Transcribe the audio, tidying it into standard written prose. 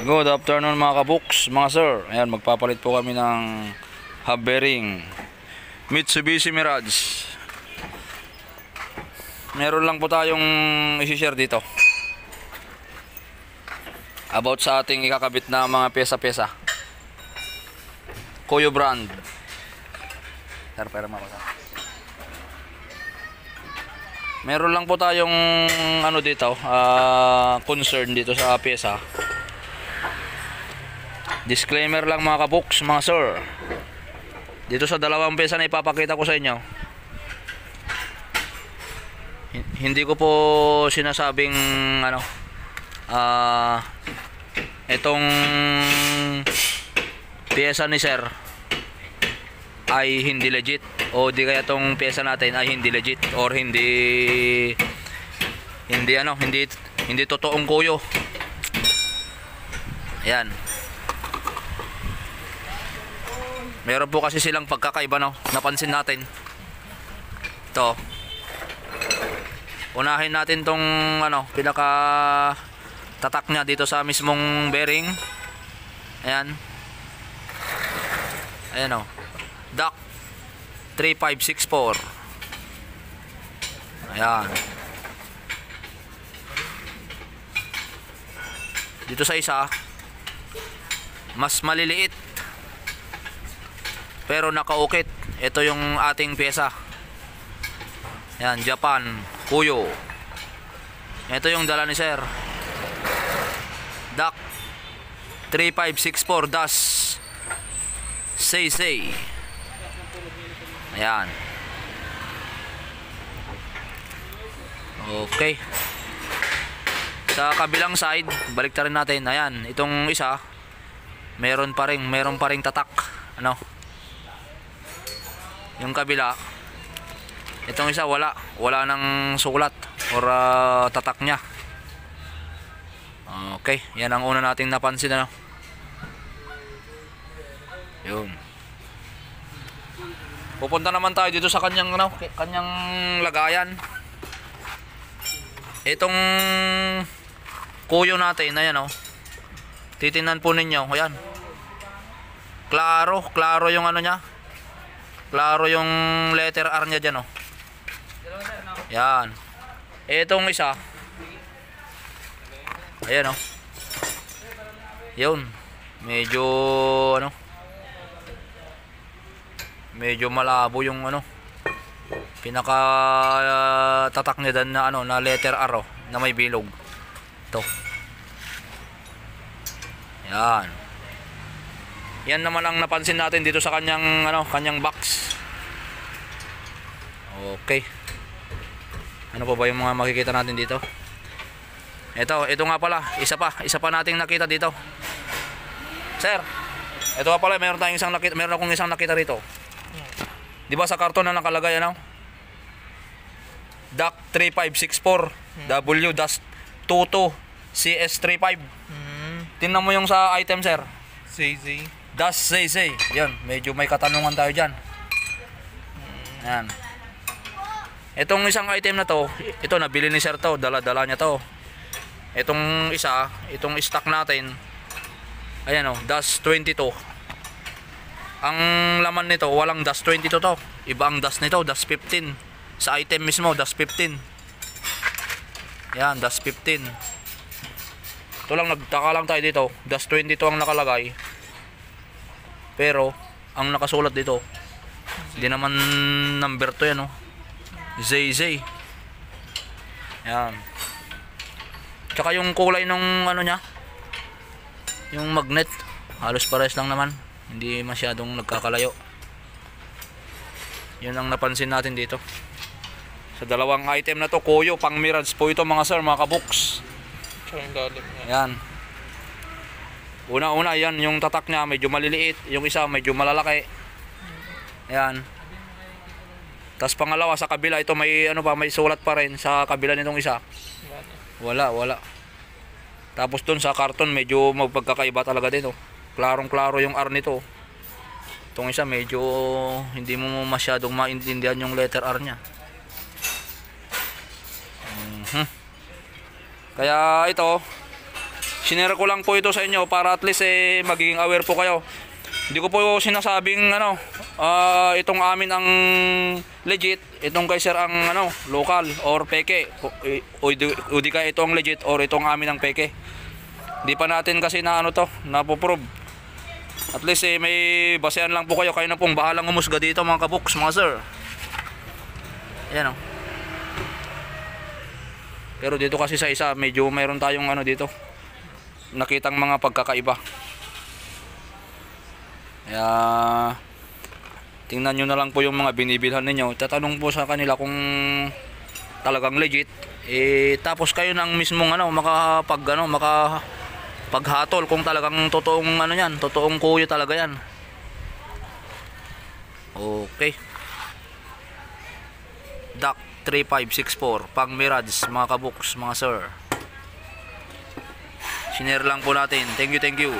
Good afternoon mga kabuks, mga sir. Ayan, magpapalit po kami ng hub bearing Mitsubishi Mirage. Meron lang po tayong isi-share dito about sa ating ikakabit na mga pyesa-pyesa. Koyo brand. Pera mo ako. Meron lang po tayong ano dito, concern dito sa pyesa. Disclaimer lang mga kabuks, mga sir. Dito sa dalawang pyesa na ipapakita ko sa inyo, hindi ko po sinasabing ano, itong pyesa ni sir ay hindi legit, o di kaya itong pyesa natin ay hindi legit or hindi totoong kuyo. Ayan. Meron po kasi silang pagkakaiba, no? Napansin natin. Ito. Unahin natin tong ano, pinaka tatak niya dito sa mismong bearing. Ayan. Ayan, oh. DAC 3564. Ayan. Dito sa isa, mas maliliit pero nakaukit. Ito yung ating pyesa. Ayan, Japan Kuyo. Ito yung dala ni sir, DAC 3564-CC. Ayan. Okay. Sa kabilang side, balik rin natin. Ayan, itong isa meron pa ring tatak, ano? Yung kabila, itong isa wala nang sulat or tatak nya. Okay, yan ang una nating napansin, ano? Yun. Pupunta naman tayo dito sa kanyang lagayan. Itong kuyo natin, ayan, oh. Titingnan po ninyo, ayan. Klaro yung ano niya. Klaro yung letter R niya dyan, oh. Yan. Itong isa, ayan, oh. Yun. Medyo malabo yung ano, pinaka tatak niya dan na ano, na letter R, oh, na may bilog. Ito. Yan. Yan naman ang napansin natin dito sa kanyang box. Okay. Ano pa ba yung mga makikita natin dito? Ito nga pala, isa pa nating nakita dito. Sir, ito nga pala, meron akong isang nakita rito. 'Di ba sa karton na nakalagay, ano? DAC 3564 W-22CS35. Tingnan mo yung sa item, sir. CZ. CC. Yan, medyo may katanungan tayo diyan. Yan. Itong isang item na to, ito nabili ni sir to, dala-dala niya to. Itong isa, itong stock natin, ayan, oh, DAS22. Ang laman nito, walang DAS22 to. Iba ang DAS nito, DAS15. Sa item mismo, DAS15. Yan, DAS15. Ito lang, nagtaka lang tayo dito. DAS22 ang nakalagay. Pero, ang nakasulat dito, hindi naman number to, yan, oh. ZZ. Yan. Tsaka yung kulay ng ano niya, yung magnet, halos pares lang naman. Hindi masyadong nagkakalayo. Yun ang napansin natin dito sa dalawang item na to. Kuyo, pang Mirage po ito, mga sir, mga kabuks. Yan. Una yan, yung tatak niya medyo maliliit, yung isa medyo malalaki. Yan. Tapos pangalawa, sa kabila, ito may may sulat pa rin sa kabila nitong isa. Wala. Tapos dun sa karton, medyo magpagkakaiba talaga dito. Klarong-klaro yung R nito. Itong isa medyo hindi mo masyadong maintindihan yung letter R nya. Kaya ito, Sinare ko lang po ito sa inyo para at least magiging aware po kayo. Hindi ko po sinasabing itong amin ang legit, itong kay sir ang local or peke. O di kaya ito ang legit or itong amin ang peke. Hindi pa natin kasi na napoprove. At least may basehan lang po kayo. Kayo na pong bahalang umusga dito mga kabuks, mga sir. Ayan o. Pero dito kasi sa isa, medyo mayroon tayong dito. Nakitang mga pagkakaiba. Kaya tingnan nyo na lang po yung mga binibilhan ninyo. Tatanong po sa kanila kung talagang legit. Tapos kayo nang mismong makapaghatol kung talagang totoong yan, totoong kuyo talaga yan. Okay. DAC 3564 pang Mirage mga kabuks, mga sir. Sinare lang po natin. Thank you.